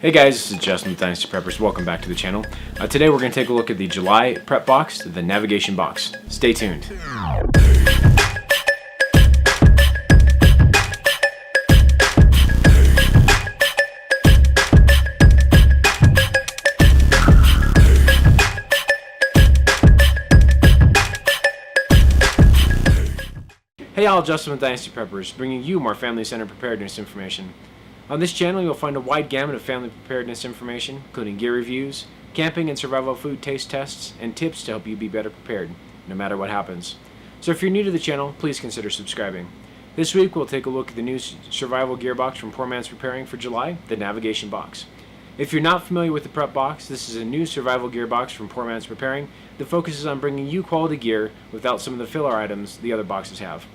Hey guys, this is Justin with Dynasty Preppers. Welcome back to the channel. Today we're going to take a look at the July prep box, the navigation box. Stay tuned. Hey all, Justin with Dynasty Preppers, bringing you more family-centered preparedness information. On this channel, you'll find a wide gamut of family preparedness information, including gear reviews, camping and survival food taste tests, and tips to help you be better prepared, no matter what happens. So if you're new to the channel, please consider subscribing. This week, we'll take a look at the new survival gear box from Poor Man's Preparing for July, the navigation box. If you're not familiar with the prep box, this is a new survival gear box from Poor Man's Preparing that focuses on bringing you quality gear without some of the filler items the other boxes have.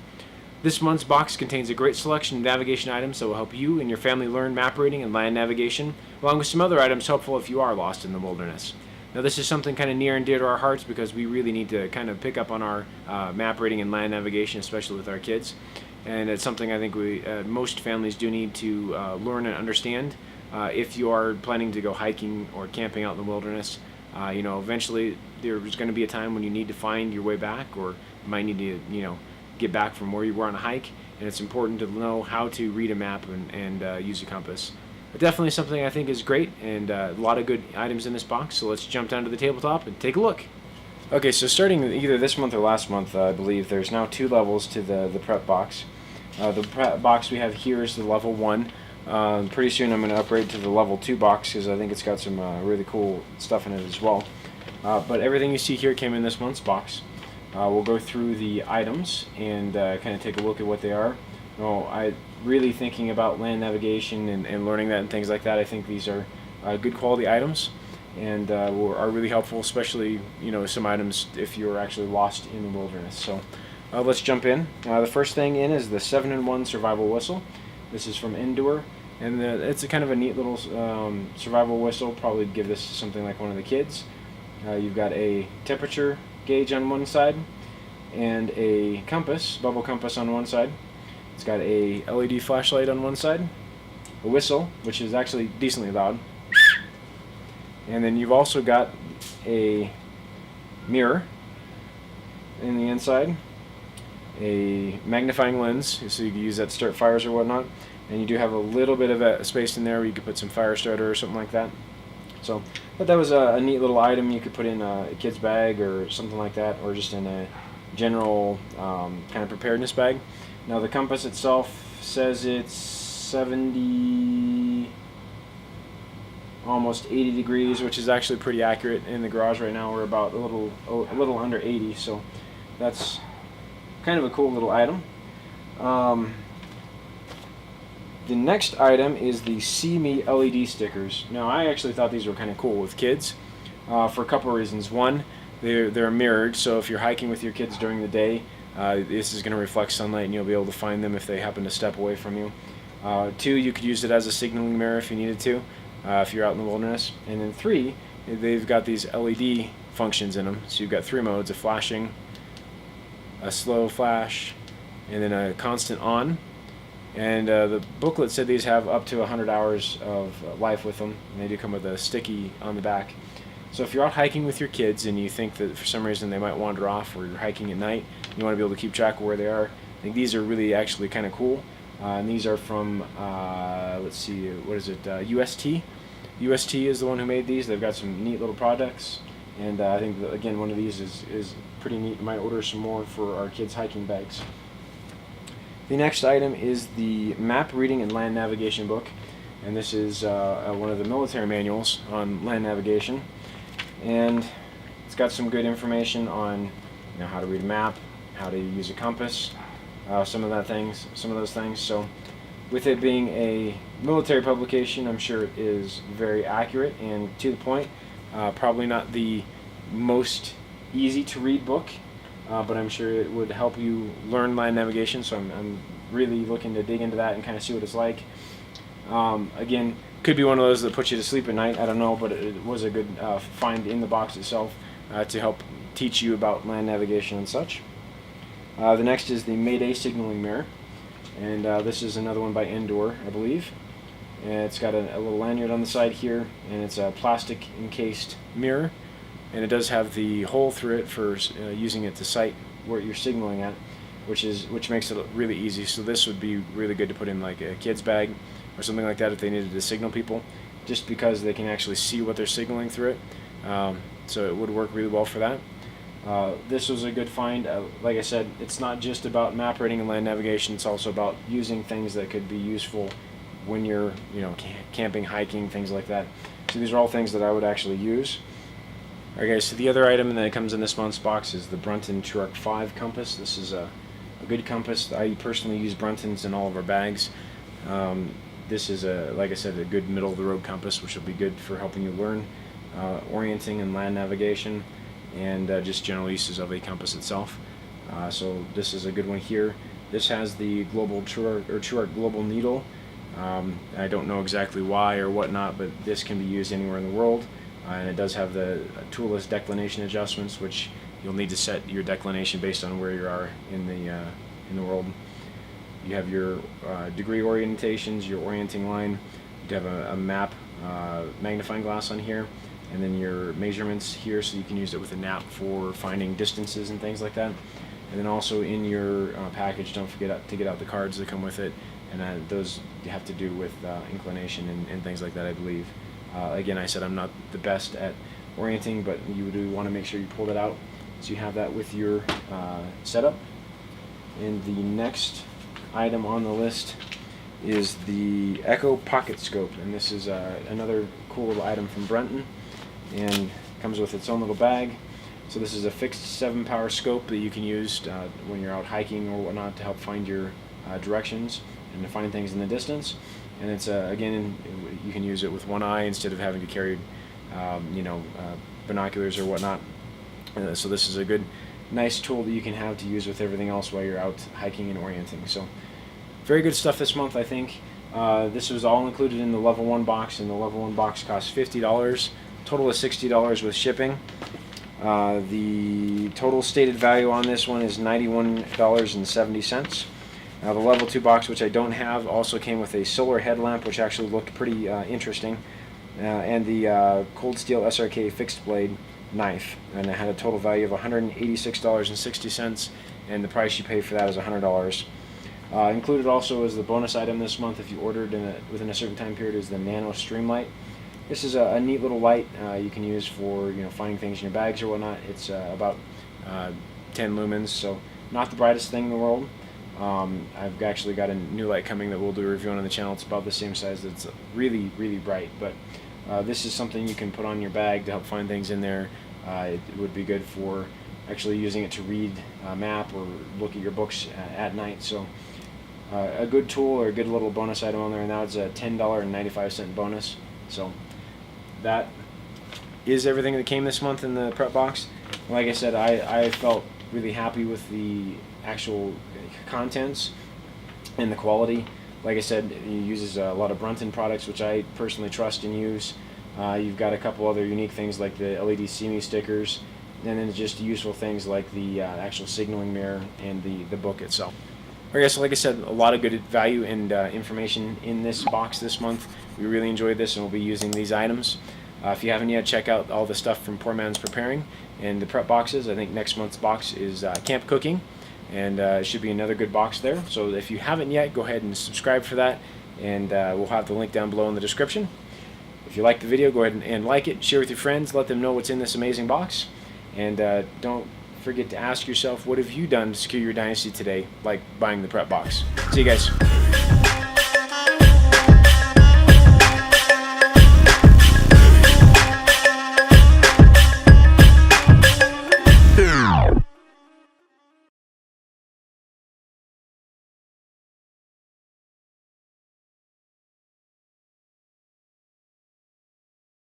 This month's box contains a great selection of navigation items that will help you and your family learn map reading and land navigation, along with some other items helpful if you are lost in the wilderness. Now this is something kind of near and dear to our hearts because we really need to kind of pick up on our map reading and land navigation, especially with our kids. And it's something I think most families do need to learn and understand if you are planning to go hiking or camping out in the wilderness. Eventually there's going to be a time when you need to find your way back, or you might need to, get back from where you were on a hike, and it's important to know how to read a map and use a compass. But definitely something I think is great, and a lot of good items in this box, so let's jump down to the tabletop and take a look. Okay, so starting either this month or last month, I believe, there's now 2 levels to the prep box. The prep box we have here is the level 1. Pretty soon I'm going to upgrade to the level 2 box because I think it's got some really cool stuff in it as well. But everything you see here came in this month's box. We'll go through the items and kind of take a look at what they are. I really thinking about land navigation and learning that and things like that. I think these are good quality items and are really helpful, especially some items if you're actually lost in the wilderness. So let's jump in. The first thing in is the 7-in-1 survival whistle. This is from Endure, and it's a kind of a neat little survival whistle. Probably give this to something like one of the kids. You've got a temperature gauge on one side and a compass, bubble compass on one side. It's got a LED flashlight on one side, a whistle, which is actually decently loud, and then you've also got a mirror in the inside, a magnifying lens, so you can use that to start fires or whatnot, and you do have a little bit of a space in there where you could put some fire starter or something like that. So, but that was a neat little item you could put in a kid's bag or something like that, or just in a general kind of preparedness bag. Now the compass itself says it's 70, almost 80 degrees, which is actually pretty accurate. In the garage right now we're about a little under 80, so that's kind of a cool little item. The next item is the See Me LED stickers. Now I actually thought these were kind of cool with kids for a couple of reasons. One, they're mirrored, so if you're hiking with your kids during the day, this is going to reflect sunlight and you'll be able to find them if they happen to step away from you. 2, you could use it as a signaling mirror if you needed to, if you're out in the wilderness. And then 3, they've got these LED functions in them, so you've got 3 modes: a flashing, a slow flash, and then a constant on. And the booklet said these have up to 100 hours of life with them, and they do come with a sticky on the back. So if you're out hiking with your kids and you think that for some reason they might wander off, or you're hiking at night, you want to be able to keep track of where they are, I think these are really actually kind of cool. And these are from, let's see, what is it, UST? UST is the one who made these. They've got some neat little products, and I think, again, one of these is pretty neat. You might order some more for our kids' hiking bags. The next item is the Map Reading and Land Navigation book, and this is one of the military manuals on land navigation, and it's got some good information on how to read a map, how to use a compass, some of those things. So with it being a military publication, I'm sure it is very accurate and to the point. Probably not the most easy to read book, but I'm sure it would help you learn land navigation, so I'm really looking to dig into that and kind of see what it's like. Again, could be one of those that puts you to sleep at night, I don't know, but it was a good find in the box itself to help teach you about land navigation and such. The next is the Mayday signaling mirror, and this is another one by Endure, I believe. And it's got a little lanyard on the side here, and it's a plastic encased mirror, and it does have the hole through it for using it to sight where you're signaling at, which makes it really easy. So this would be really good to put in like a kid's bag or something like that if they needed to signal people, just because they can actually see what they're signaling through it. So it would work really well for that. This was a good find. Like I said, it's not just about map reading and land navigation. It's also about using things that could be useful when you're, camping, hiking, things like that. So these are all things that I would actually use. Alright guys, so the other item that comes in this month's box is the Brunton TrueArc 5 compass. This is a good compass. I personally use Bruntons in all of our bags. This is, like I said, a good middle-of-the-road compass, which will be good for helping you learn orienting and land navigation, and just general uses of a compass itself. So this is a good one here. This has the global TrueArc global needle. I don't know exactly why or whatnot, but this can be used anywhere in the world, and it does have the toolless declination adjustments, which you'll need to set your declination based on where you are in the world. You have your degree orientations, your orienting line. You have a map magnifying glass on here, and then your measurements here, so you can use it with a nap for finding distances and things like that. And then also in your package, don't forget to get out the cards that come with it, and those have to do with inclination and things like that, I believe. Again, I said I'm not the best at orienting, but you do want to make sure you pull it out so you have that with your setup. And the next item on the list is the Echo Pocket Scope, and this is another cool little item from Brunton, and comes with its own little bag. So this is a fixed 7-power scope that you can use when you're out hiking or whatnot to help find your directions and to find things in the distance. And it's again, you can use it with one eye instead of having to carry binoculars or whatnot. So this is a good, nice tool that you can have to use with everything else while you're out hiking and orienting. So very good stuff this month, I think. This was all included in the level 1 box, and the level 1 box costs $50. Total is $60 with shipping. The total stated value on this one is $91.70. The level 2 box, which I don't have, also came with a solar headlamp, which actually looked pretty interesting, and the cold steel SRK fixed blade knife, and it had a total value of $186.60, and the price you pay for that is $100. Included also as the bonus item this month, if you ordered within a certain time period, is the Nano Streamlight. This is a neat little light you can use for finding things in your bags or whatnot. It's about 10 lumens, so not the brightest thing in the world. I've actually got a new light coming that we'll do a review on the channel. It's about the same size. It's really, really bright, but this is something you can put on your bag to help find things in there. It would be good for actually using it to read a map or look at your books at night. So a good tool or a good little bonus item on there, and that's a $10.95 bonus. So that is everything that came this month in the prep box. Like I said, I felt really happy with the actual contents and the quality. Like I said, it uses a lot of Brunton products, which I personally trust and use. You've got a couple other unique things like the LED See Me stickers, and then just useful things like the actual signaling mirror and the book itself. Okay, so like I said, a lot of good value and information in this box this month. We really enjoyed this, and we'll be using these items. If you haven't yet, check out all the stuff from Poor Man's Preparing and the prep boxes. I think next month's box is camp cooking, and it should be another good box there. So if you haven't yet, go ahead and subscribe for that, and we'll have the link down below in the description. If you like the video, go ahead and like it, share with your friends, let them know what's in this amazing box, and don't forget to ask yourself, what have you done to secure your Dynasty today, like buying the prep box. See you guys.